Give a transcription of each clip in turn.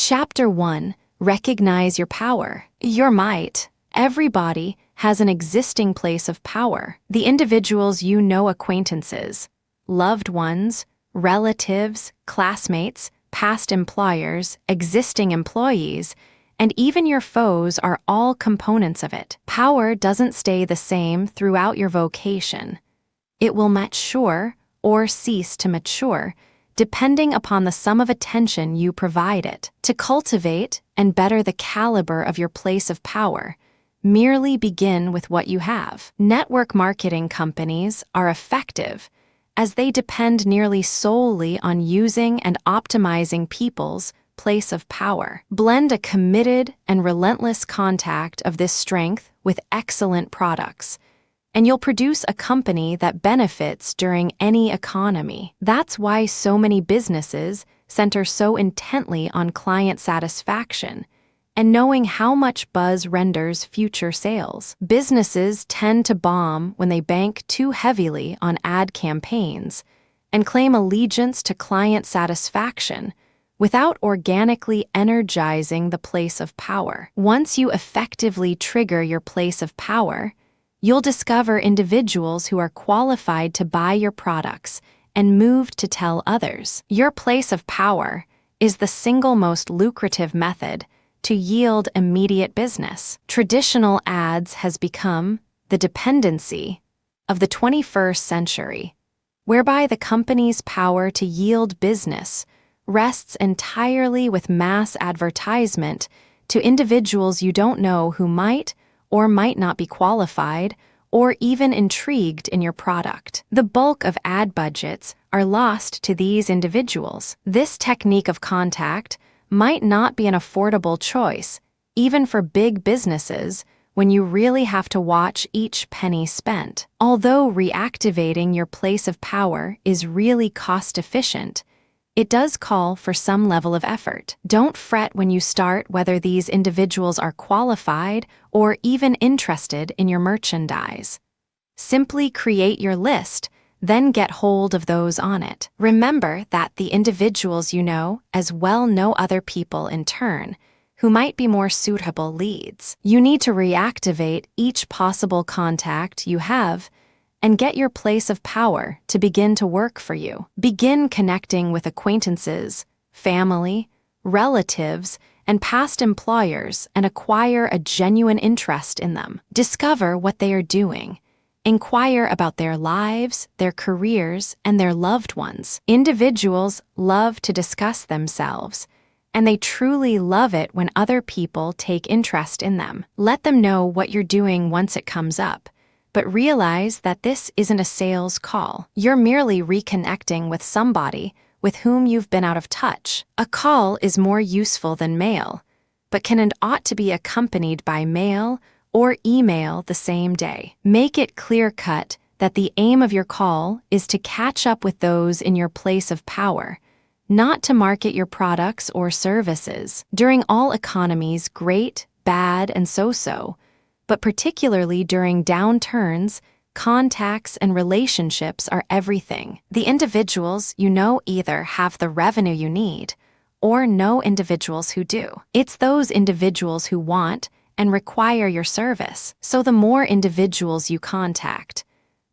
Chapter 1. Recognize your power. Your might. Everybody has an existing place of power. The individuals you know, acquaintances, loved ones, relatives, classmates, past employers, existing employees, and even your foes are all components of it. Power doesn't stay the same throughout your vocation. It will mature or cease to mature, depending upon the sum of attention you provide it. To cultivate and better the caliber of your place of power, merely begin with what you have. Network marketing companies are effective as they depend nearly solely on using and optimizing people's place of power. Blend a committed and relentless contact of this strength with excellent products, and you'll produce a company that benefits during any economy. That's why so many businesses center so intently on client satisfaction and knowing how much buzz renders future sales. Businesses tend to bomb when they bank too heavily on ad campaigns and claim allegiance to client satisfaction without organically energizing the place of power. Once you effectively trigger your place of power, you'll discover individuals who are qualified to buy your products and moved to tell others. Your place of power is the single most lucrative method to yield immediate business. Traditional ads has become the dependency of the 21st century, whereby the company's power to yield business rests entirely with mass advertisement to individuals you don't know who might or might not be qualified or even intrigued in your product. The bulk of ad budgets are lost to these individuals. This technique of contact might not be an affordable choice, even for big businesses, when you really have to watch each penny spent. Although reactivating your place of power is really cost-efficient, it does call for some level of effort. Don't fret when you start whether these individuals are qualified or even interested in your merchandise. Simply create your list, then get hold of those on it. Remember that the individuals you know as well know other people in turn who might be more suitable leads. You need to reactivate each possible contact you have and get your place of power to begin to work for you. Begin connecting with acquaintances, family, relatives, and past employers and acquire a genuine interest in them. Discover what they are doing. Inquire about their lives, their careers, and their loved ones. Individuals love to discuss themselves, and they truly love it when other people take interest in them. Let them know what you're doing once it comes up, but realize that this isn't a sales call. You're merely reconnecting with somebody with whom you've been out of touch. A call is more useful than mail, but can and ought to be accompanied by mail or email the same day. Make it clear-cut that the aim of your call is to catch up with those in your place of power, not to market your products or services. During all economies, great, bad, and so-so, but particularly during downturns, contacts and relationships are everything. The individuals you know either have the revenue you need or know individuals who do. It's those individuals who want and require your service. So the more individuals you contact,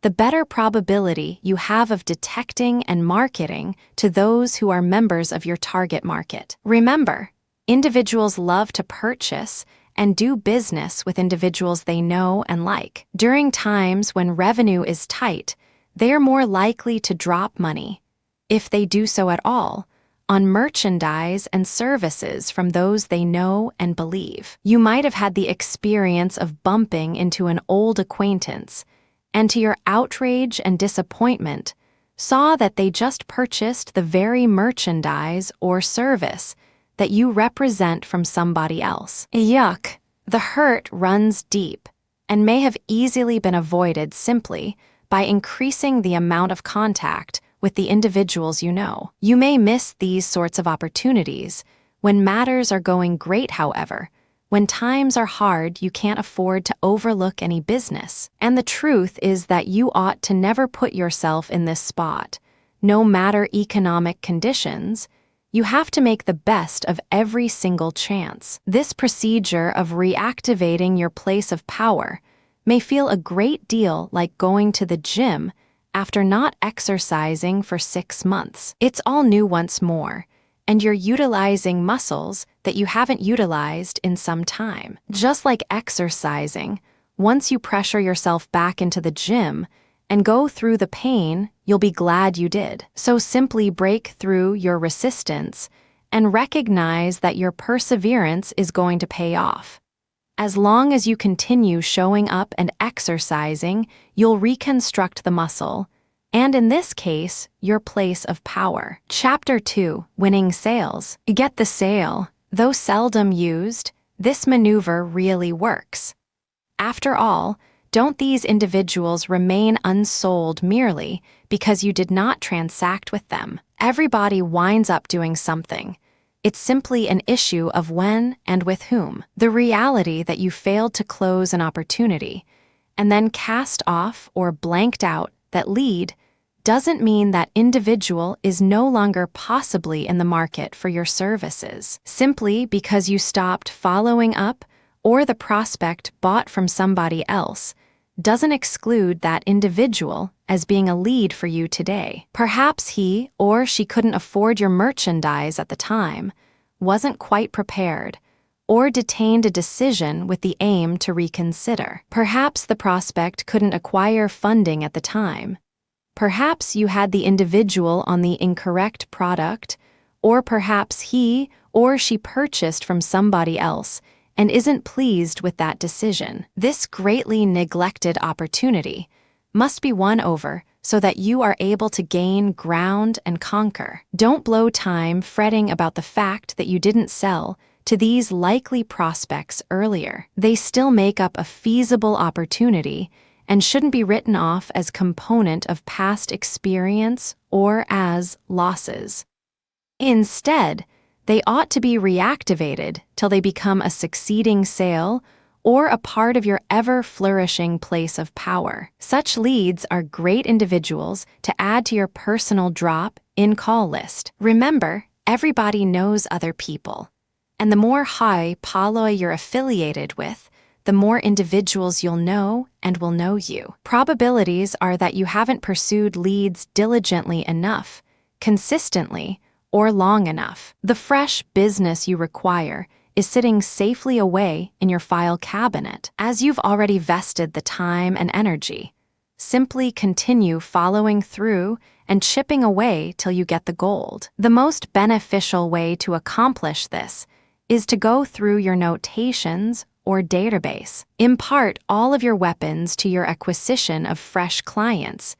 the better probability you have of detecting and marketing to those who are members of your target market. Remember, individuals love to purchase and do business with individuals they know and like. During times when revenue is tight, they are more likely to drop money, if they do so at all, on merchandise and services from those they know and believe. You might have had the experience of bumping into an old acquaintance, and to your outrage and disappointment, saw that they just purchased the very merchandise or service that you represent from somebody else. Yuck! The hurt runs deep and may have easily been avoided simply by increasing the amount of contact with the individuals you know. You may miss these sorts of opportunities when matters are going great, however. When times are hard, you can't afford to overlook any business. And the truth is that you ought to never put yourself in this spot. No matter economic conditions, You have to make the best of every single chance. This procedure of reactivating your place of power may feel a great deal like going to the gym after not exercising for 6 months. It's all new once more, and you're utilizing muscles that you haven't utilized in some time. Just like exercising, once you pressure yourself back into the gym and go through the pain, you'll be glad you did. So simply break through your resistance and recognize that your perseverance is going to pay off. As long as you continue showing up and exercising, you'll reconstruct the muscle, and in this case, your place of power. Chapter 2, Winning Sales. Get the sale. Though seldom used, this maneuver really works. After all, don't these individuals remain unsold merely because you did not transact with them? Everybody winds up doing something. It's simply an issue of when and with whom. The reality that you failed to close an opportunity and then cast off or blanked out that lead doesn't mean that individual is no longer possibly in the market for your services. Simply because you stopped following up or the prospect bought from somebody else doesn't exclude that individual as being a lead for you today. Perhaps he or she couldn't afford your merchandise at the time, wasn't quite prepared, or detained a decision with the aim to reconsider. Perhaps the prospect couldn't acquire funding at the time. Perhaps you had the individual on the incorrect product, or perhaps he or she purchased from somebody else and isn't pleased with that decision. This greatly neglected opportunity must be won over so that you are able to gain ground and conquer. Don't blow time fretting about the fact that you didn't sell to these likely prospects earlier. They still make up a feasible opportunity and shouldn't be written off as component of past experience or as losses. Instead, they ought to be reactivated till they become a succeeding sale or a part of your ever-flourishing place of power. Such leads are great individuals to add to your personal drop-in call list. Remember, everybody knows other people, and the more high polloi you're affiliated with, the more individuals you'll know and will know you. Probabilities are that you haven't pursued leads diligently enough, consistently, or long enough. The fresh business you require is sitting safely away in your file cabinet. As you've already vested the time and energy, simply continue following through and chipping away till you get the gold. The most beneficial way to accomplish this is to go through your notations or database. Impart all of your weapons to your acquisition of fresh clients,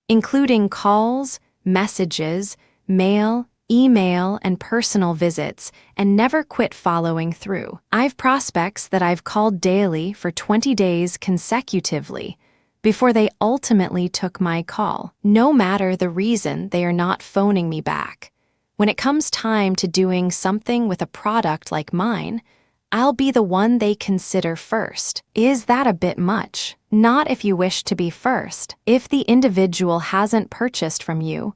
including calls, messages, mail, email, and personal visits, and never quit following through. I've prospects that I've called daily for 20 days consecutively before they ultimately took my call. No matter the reason they are not phoning me back, when it comes time to doing something with a product like mine, I'll be the one they consider first. Is that a bit much? Not if you wish to be first. If the individual hasn't purchased from you,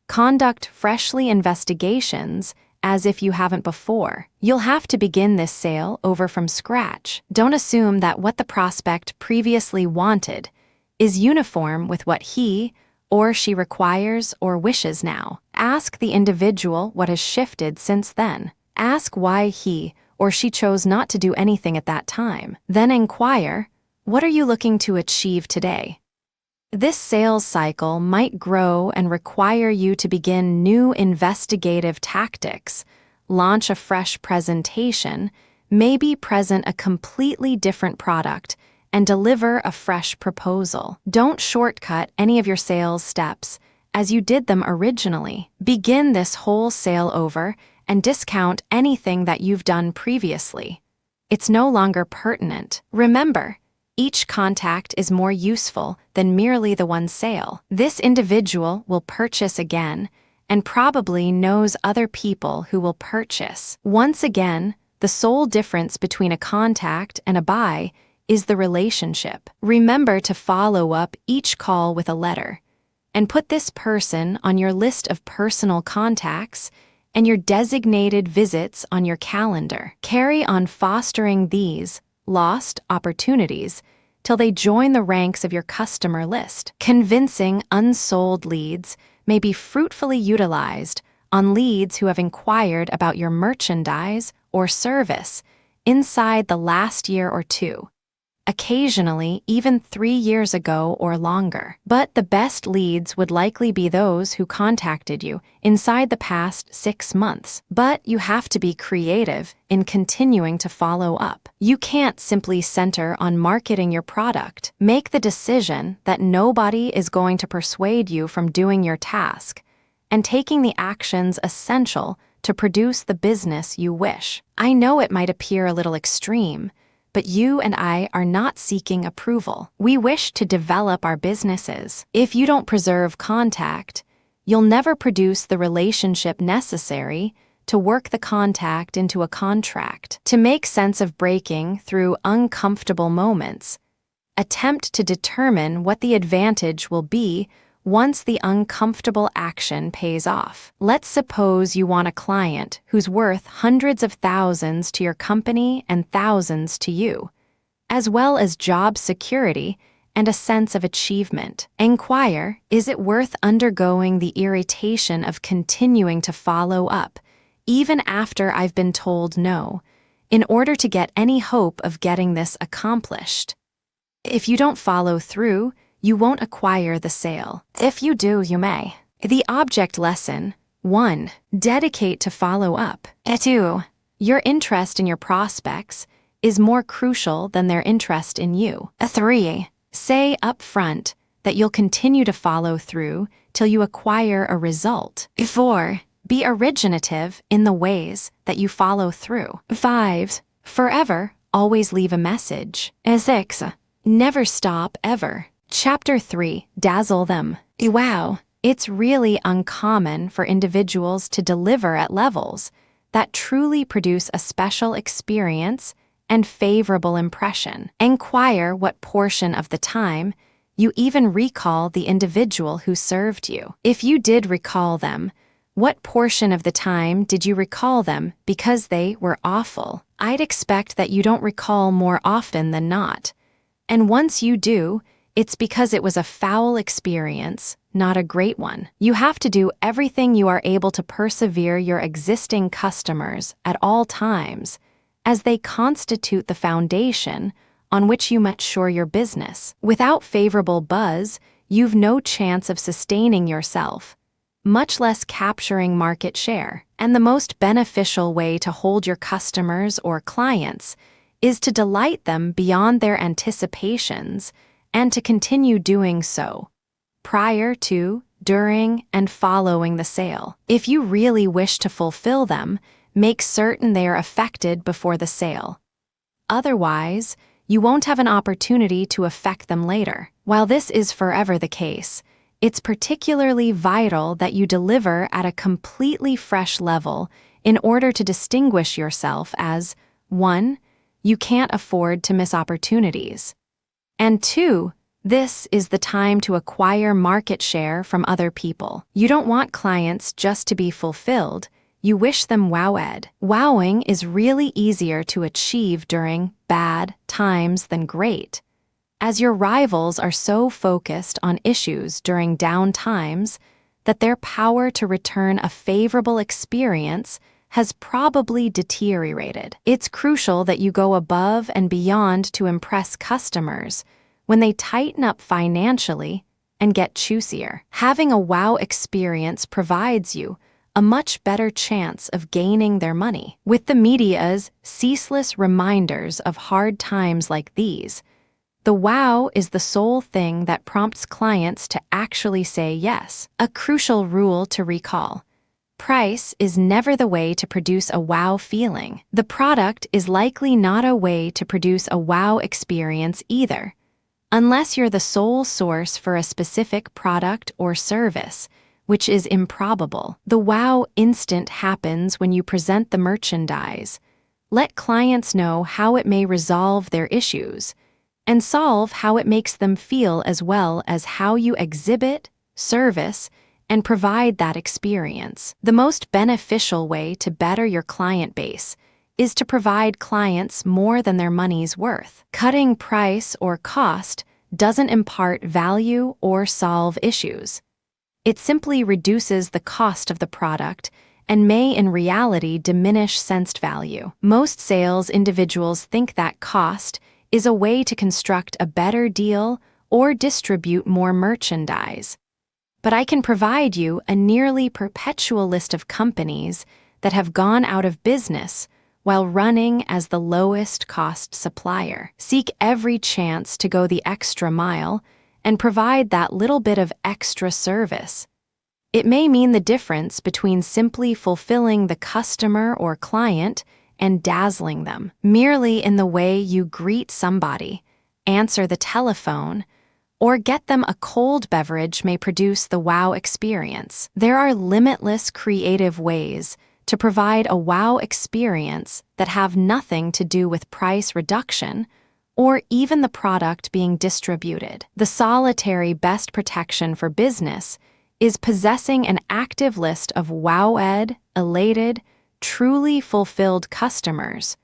conduct freshly investigations as if you haven't before. You'll have to begin this sale over from scratch. Don't assume that what the prospect previously wanted is uniform with what he or she requires or wishes now. Ask the individual what has shifted since then. Ask why he or she chose not to do anything at that time. Then inquire, what are you looking to achieve today? This sales cycle might grow and require you to begin new investigative tactics, launch a fresh presentation, maybe present a completely different product, and deliver a fresh proposal. Don't shortcut any of your sales steps as you did them originally. Begin this whole sale over and discount anything that you've done previously. It's no longer pertinent. Remember, each contact is more useful than merely the one sale. This individual will purchase again and probably knows other people who will purchase. Once again, the sole difference between a contact and a buy is the relationship. Remember to follow up each call with a letter and put this person on your list of personal contacts and your designated visits on your calendar. Carry on fostering these lost opportunities till they join the ranks of your customer list. Convincing unsold leads may be fruitfully utilized on leads who have inquired about your merchandise or service inside the last year or two, occasionally even 3 years ago or longer. But the best leads would likely be those who contacted you inside the past 6 months. But you have to be creative in continuing to follow up. You can't simply center on marketing your product. Make the decision that nobody is going to persuade you from doing your task and taking the actions essential to produce the business you wish. I know it might appear a little extreme, but you and I are not seeking approval. We wish to develop our businesses. If you don't preserve contact, you'll never produce the relationship necessary to work the contact into a contract. To make sense of breaking through uncomfortable moments, attempt to determine what the advantage will be once the uncomfortable action pays off. Let's suppose you want a client who's worth hundreds of thousands to your company and thousands to you, as well as job security and a sense of achievement. Inquire, is it worth undergoing the irritation of continuing to follow up, even after I've been told no, in order to get any hope of getting this accomplished? If you don't follow through, you won't acquire the sale. If you do, you may. The object lesson: 1. Dedicate to follow up. 2. Your interest in your prospects is more crucial than their interest in you. 3. Say up front that you'll continue to follow through till you acquire a result. 4. Be originative in the ways that you follow through. 5. Forever always leave a message. 6. Never stop ever. Chapter 3. Dazzle them. Wow, it's really uncommon for individuals to deliver at levels that truly produce a special experience and favorable impression. Inquire what portion of the time you even recall the individual who served you. If you did recall them, what portion of the time did you recall them because they were awful? I'd expect that you don't recall more often than not. And once you do, it's because it was a foul experience, not a great one. You have to do everything you are able to persevere your existing customers at all times, as they constitute the foundation on which you mature your business. Without favorable buzz, you've no chance of sustaining yourself, much less capturing market share. And the most beneficial way to hold your customers or clients is to delight them beyond their anticipations and to continue doing so prior to, during, and following the sale. If you really wish to fulfill them, make certain they are effected before the sale. Otherwise, you won't have an opportunity to effect them later. While this is forever the case, it's particularly vital that you deliver at a completely fresh level in order to distinguish yourself as 1. You can't afford to miss opportunities. And 2, this is the time to acquire market share from other people. You don't want clients just to be fulfilled, you wish them wowed. Wowing is really easier to achieve during bad times than great, as your rivals are so focused on issues during down times that their power to return a favorable experience has probably deteriorated. It's crucial that you go above and beyond to impress customers when they tighten up financially and get choosier. Having a wow experience provides you a much better chance of gaining their money. With the media's ceaseless reminders of hard times like these, the wow is the sole thing that prompts clients to actually say yes. A crucial rule to recall: price is never the way to produce a wow feeling. The product is likely not a way to produce a wow experience either, unless you're the sole source for a specific product or service, which is improbable. The wow instant happens when you present the merchandise. Let clients know how it may resolve their issues, and solve how it makes them feel, as well as how you exhibit, service, and provide that experience. The most beneficial way to better your client base is to provide clients more than their money's worth. Cutting price or cost doesn't impart value or solve issues. It simply reduces the cost of the product and may in reality diminish sensed value. Most sales individuals think that cost is a way to construct a better deal or distribute more merchandise. But I can provide you a nearly perpetual list of companies that have gone out of business while running as the lowest cost supplier. Seek every chance to go the extra mile and provide that little bit of extra service. It may mean the difference between simply fulfilling the customer or client and dazzling them. Merely in the way you greet somebody, answer the telephone, or get them a cold beverage may produce the wow experience. There are limitless creative ways to provide a wow experience that have nothing to do with price reduction or even the product being distributed. The solitary best protection for business is possessing an active list of wowed, elated, truly fulfilled customers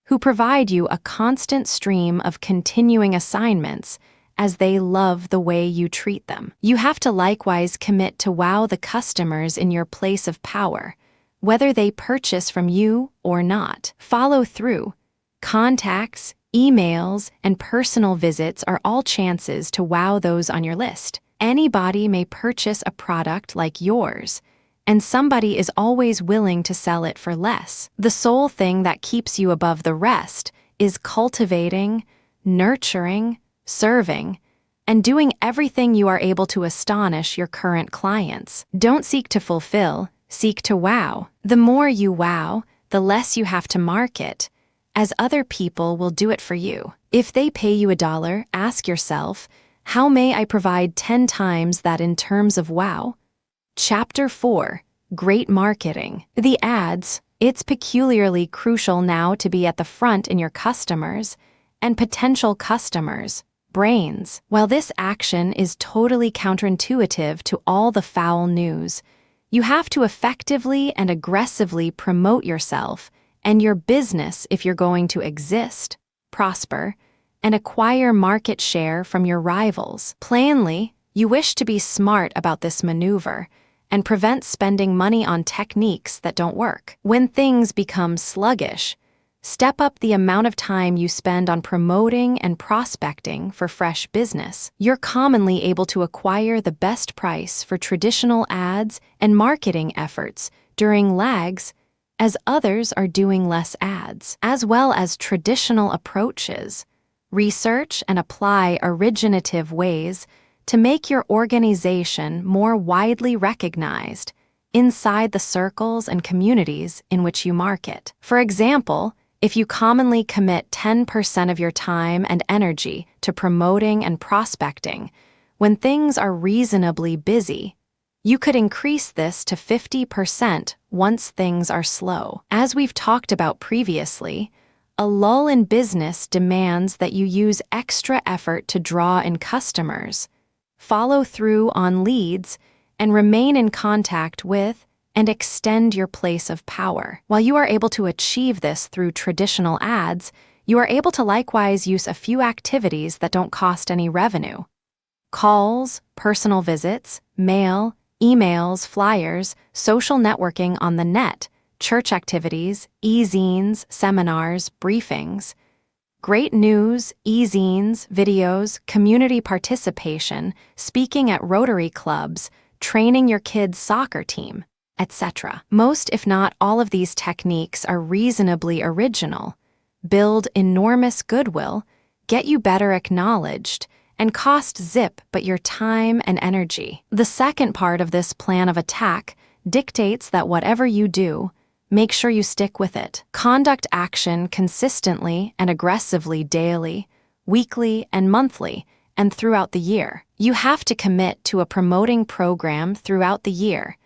who provide you a constant stream of continuing assignments as they love the way you treat them. You have to likewise commit to wow the customers in your place of power, whether they purchase from you or not. Follow through. Contacts, emails, and personal visits are all chances to wow those on your list. Anybody may purchase a product like yours, and somebody is always willing to sell it for less. The sole thing that keeps you above the rest is cultivating, nurturing, serving, and doing everything you are able to astonish your current clients. Don't seek to fulfill, seek to wow. The more you wow, the less you have to market, as other people will do it for you. If they pay you $1, ask yourself, how may I provide 10 times that in terms of wow? Chapter 4. Great Marketing. The ads. It's peculiarly crucial now to be at the front in your customers and potential customers' brains. While this action is totally counterintuitive to all the foul news, you have to effectively and aggressively promote yourself and your business if you're going to exist, prosper, and acquire market share from your rivals. Plainly, you wish to be smart about this maneuver and prevent spending money on techniques that don't work. When things become sluggish, step up the amount of time you spend on promoting and prospecting for fresh business. You're commonly able to acquire the best price for traditional ads and marketing efforts during lags as others are doing less ads, as well as traditional approaches. Research and apply originative ways to make your organization more widely recognized inside the circles and communities in which you market. For example, if you commonly commit 10% of your time and energy to promoting and prospecting when things are reasonably busy, you could increase this to 50% once things are slow. As we've talked about previously, a lull in business demands that you use extra effort to draw in customers, follow through on leads, and remain in contact with and extend your place of power. While you are able to achieve this through traditional ads, you are able to likewise use a few activities that don't cost any revenue. Calls, personal visits, mail, emails, flyers, social networking on the net, church activities, e-zines, seminars, briefings. Great news, e-zines, videos, community participation, speaking at Rotary clubs, training your kids' soccer team, etc. Most, if not all of these techniques are reasonably original, build enormous goodwill, get you better acknowledged, and cost zip but your time and energy. The second part of this plan of attack dictates that whatever you do, make sure you stick with it. Conduct action consistently and aggressively daily, weekly, and monthly, and throughout the year. You have to commit to a promoting program throughout the year,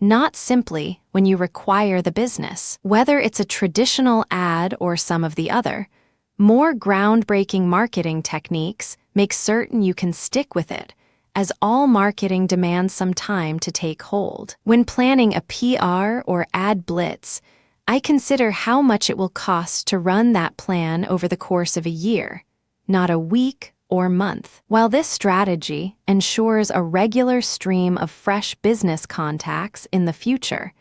not simply when you require the business. Whether it's a traditional ad or some of the other, more groundbreaking marketing techniques make certain you can stick with it as all marketing demands some time to take hold. When planning a PR or ad blitz, I consider how much it will cost to run that plan over the course of a year, not a week or month. While this strategy ensures a regular stream of fresh business contacts in the future,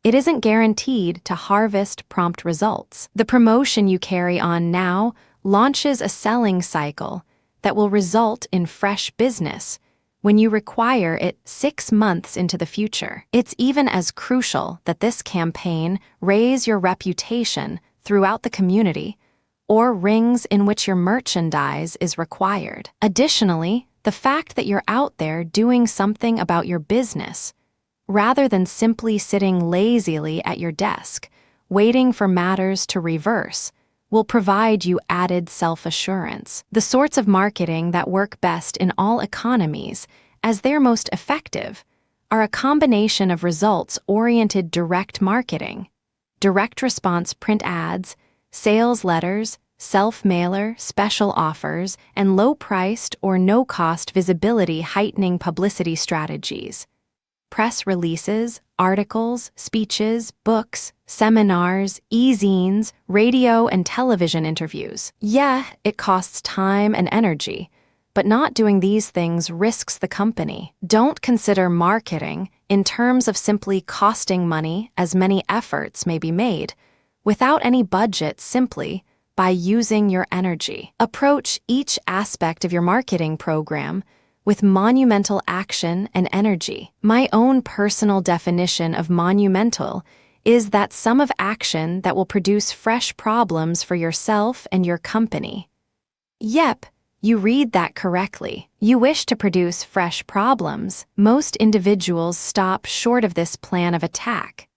it isn't guaranteed to harvest prompt results. The promotion you carry on now launches a selling cycle that will result in fresh business when you require it 6 months into the future. It's even as crucial that this campaign raise your reputation throughout the community or rings in which your merchandise is required. Additionally, the fact that you're out there doing something about your business, rather than simply sitting lazily at your desk, waiting for matters to reverse, will provide you added self-assurance. The sorts of marketing that work best in all economies, as they're most effective, are a combination of results-oriented direct marketing, direct response print ads, sales letters, self-mailer, special offers, and low-priced or no-cost visibility heightening publicity strategies. Press releases, articles, speeches, books, seminars, e-zines, radio and television interviews. Yeah, it costs time and energy, but not doing these things risks the company. Don't consider marketing in terms of simply costing money, as many efforts may be made, without any budget, simply by using your energy. Approach each aspect of your marketing program with monumental action and energy. My own personal definition of monumental is that sum of action that will produce fresh problems for yourself and your company. Yep, you read that correctly. You wish to produce fresh problems. Most individuals stop short of this plan of attack.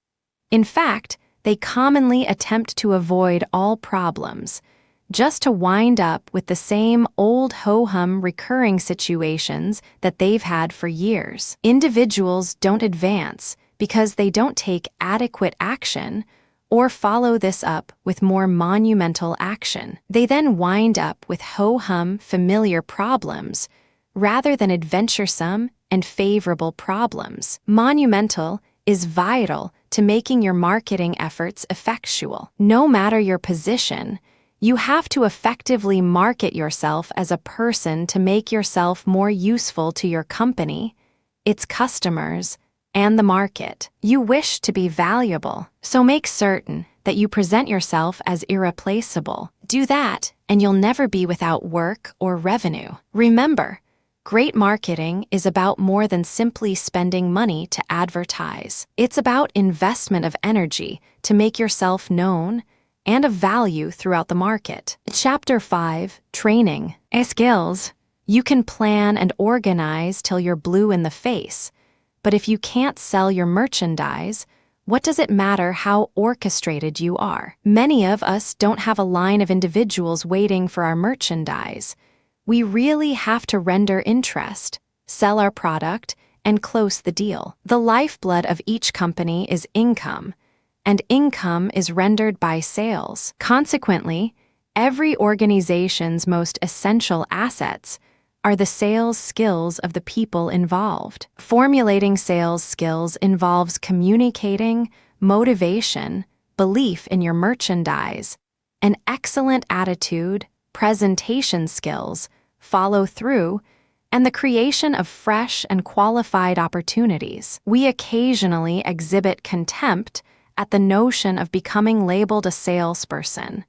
In fact, they commonly attempt to avoid all problems, just to wind up with the same old ho-hum recurring situations that they've had for years. Individuals don't advance because they don't take adequate action or follow this up with more monumental action. They then wind up with ho-hum familiar problems rather than adventuresome and favorable problems. Monumental is vital to making your marketing efforts effectual. No matter your position, you have to effectively market yourself as a person to make yourself more useful to your company, its customers, and the market. You wish to be valuable, so make certain that you present yourself as irreplaceable. Do that, and you'll never be without work or revenue. Remember, great marketing is about more than simply spending money to advertise. It's about investment of energy to make yourself known and of value throughout the market. Chapter 5, Training. Skills. You can plan and organize till you're blue in the face, but if you can't sell your merchandise, what does it matter how orchestrated you are? Many of us don't have a line of individuals waiting for our merchandise. We really have to render interest, sell our product, and close the deal. The lifeblood of each company is income, and income is rendered by sales. Consequently, every organization's most essential assets are the sales skills of the people involved. Formulating sales skills involves communicating, motivation, belief in your merchandise, an excellent attitude, presentation skills, follow through, and the creation of fresh and qualified opportunities. We occasionally exhibit contempt at the notion of becoming labeled a salesperson,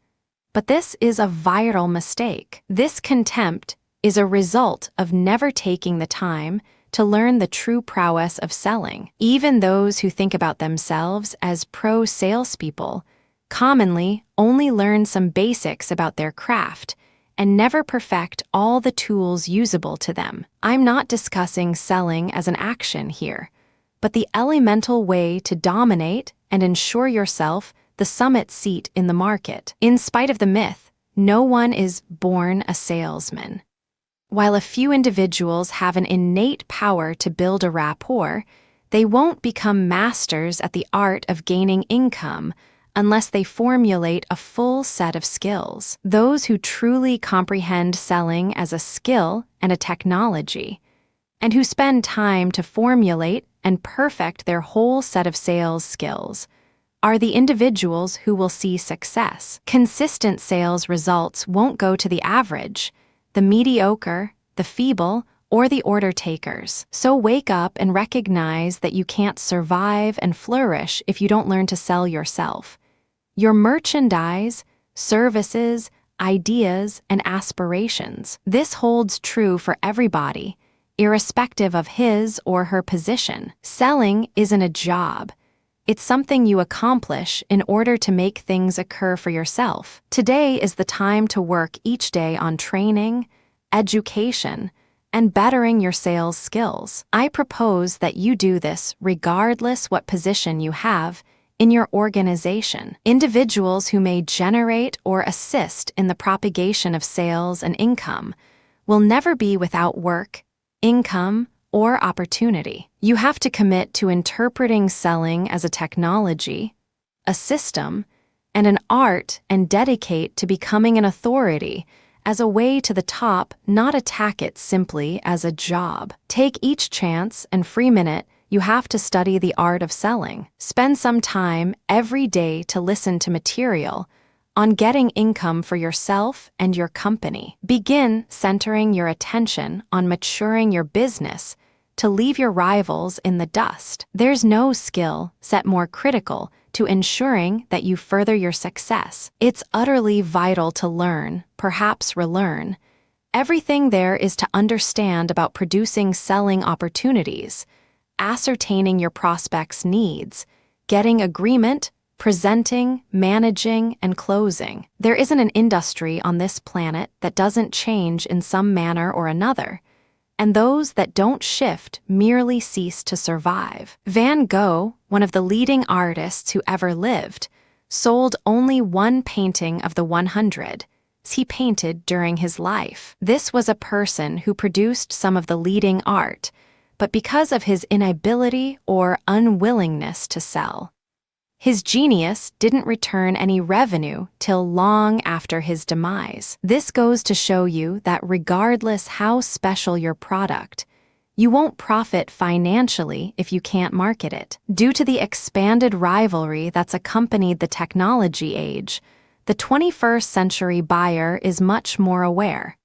but this is a vital mistake. This contempt is a result of never taking the time to learn the true prowess of selling. Even those who think about themselves as pro salespeople commonly only learn some basics about their craft and never perfect all the tools usable to them. I'm not discussing selling as an action here, but the elemental way to dominate and ensure yourself the summit seat in the market. In spite of the myth, no one is born a salesman. While a few individuals have an innate power to build a rapport, they won't become masters at the art of gaining income unless they formulate a full set of skills. Those who truly comprehend selling as a skill and a technology and who spend time to formulate and perfect their whole set of sales skills are the individuals who will see success. Consistent sales results won't go to the average, the mediocre, the feeble, or the order takers. So wake up and recognize that you can't survive and flourish if you don't learn to sell yourself. Your merchandise, services, ideas, and aspirations. This holds true for everybody, irrespective of his or her position. Selling isn't a job. It's something you accomplish in order to make things occur for yourself. Today is the time to work each day on training, education, and bettering your sales skills. I propose that you do this regardless what position you have in your organization. Individuals who may generate or assist in the propagation of sales and income will never be without work, income, or opportunity. You have to commit to interpreting selling as a technology, a system, and an art, and dedicate to becoming an authority as a way to the top, not attack it simply as a job. Take each chance and free minute you have to study the art of selling. Spend some time every day to listen to material on getting income for yourself and your company. Begin centering your attention on maturing your business to leave your rivals in the dust. There's no skill set more critical to ensuring that you further your success. It's utterly vital to learn, perhaps relearn, everything there is to understand about producing selling opportunities, ascertaining your prospects' needs, getting agreement, presenting, managing, and closing. There isn't an industry on this planet that doesn't change in some manner or another, and those that don't shift merely cease to survive. Van Gogh, one of the leading artists who ever lived, sold only one painting of the 100 he painted during his life. This was a person who produced some of the leading art, but because of his inability or unwillingness to sell, his genius didn't return any revenue till long after his demise. This goes to show you that regardless how special your product, you won't profit financially if you can't market it. Due to the expanded rivalry that's accompanied the technology age, the 21st century buyer is much more aware,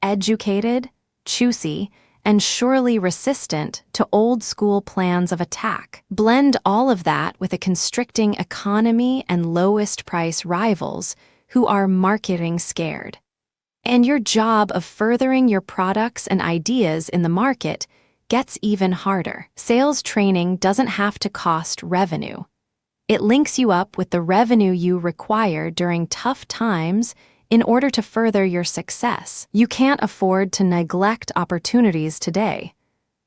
educated, choosy, and surely resistant to old-school plans of attack. Blend all of that with a constricting economy and lowest-price rivals who are marketing scared, and your job of furthering your products and ideas in the market gets even harder. Sales training doesn't have to cost revenue. It links you up with the revenue you require during tough times in order to further your success. You can't afford to neglect opportunities today.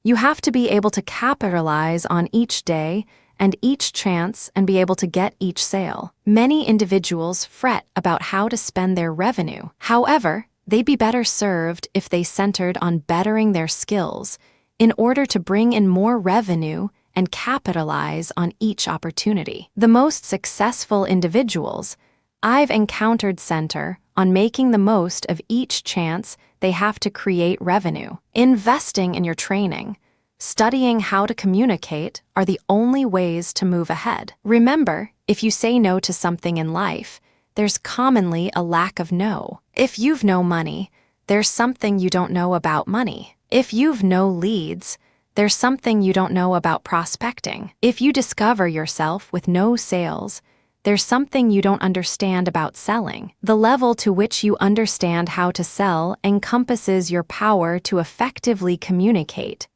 You have to be able to capitalize on each day and each chance and be able to get each sale. Many individuals fret about how to spend their revenue. However, they'd be better served if they centered on bettering their skills in order to bring in more revenue and capitalize on each opportunity. The most successful individuals I've encountered center on making the most of each chance they have to create revenue. Investing in your training, studying how to communicate are the only ways to move ahead. Remember, if you say no to something in life, there's commonly a lack of no. If you've no money, there's something you don't know about money. If you've no leads, there's something you don't know about prospecting. If you discover yourself with no sales, there's something you don't understand about selling. The level to which you understand how to sell encompasses your power to effectively communicate,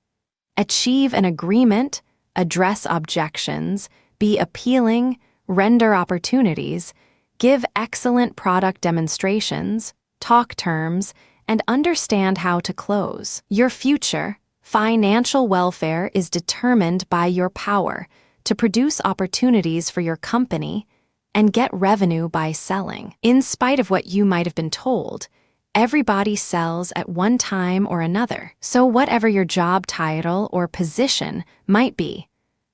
achieve an agreement, address objections, be appealing, render opportunities, give excellent product demonstrations, talk terms, and understand how to close. Your future, financial welfare is determined by your power to produce opportunities for your company and get revenue by selling. In spite of what you might have been told, everybody sells at one time or another. So whatever your job title or position might be,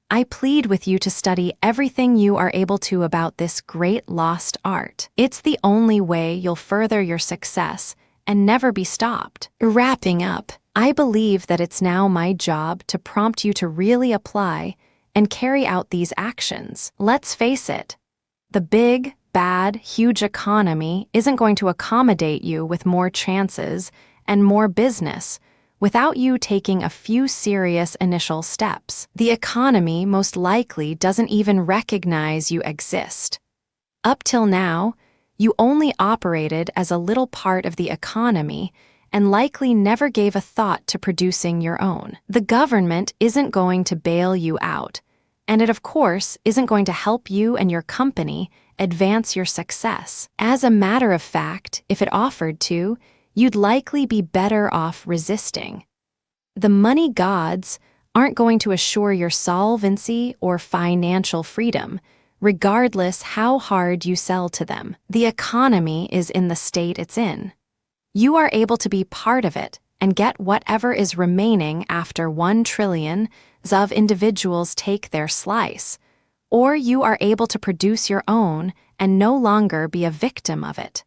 I plead with you to study everything you are able to about this great lost art. It's the only way you'll further your success and never be stopped. Wrapping up, I believe that it's now my job to prompt you to really apply and carry out these actions. Let's face it, the big, bad, huge economy isn't going to accommodate you with more chances and more business without you taking a few serious initial steps. The economy most likely doesn't even recognize you exist. Up till now, you only operated as a little part of the economy and likely never gave a thought to producing your own. The government isn't going to bail you out, and it, of course, isn't going to help you and your company advance your success. As a matter of fact, if it offered to, you'd likely be better off resisting. The money gods aren't going to assure your solvency or financial freedom, regardless how hard you sell to them. The economy is in the state it's in. You are able to be part of it and get whatever is remaining after 1 trillion of individuals take their slice, or you are able to produce your own and no longer be a victim of it.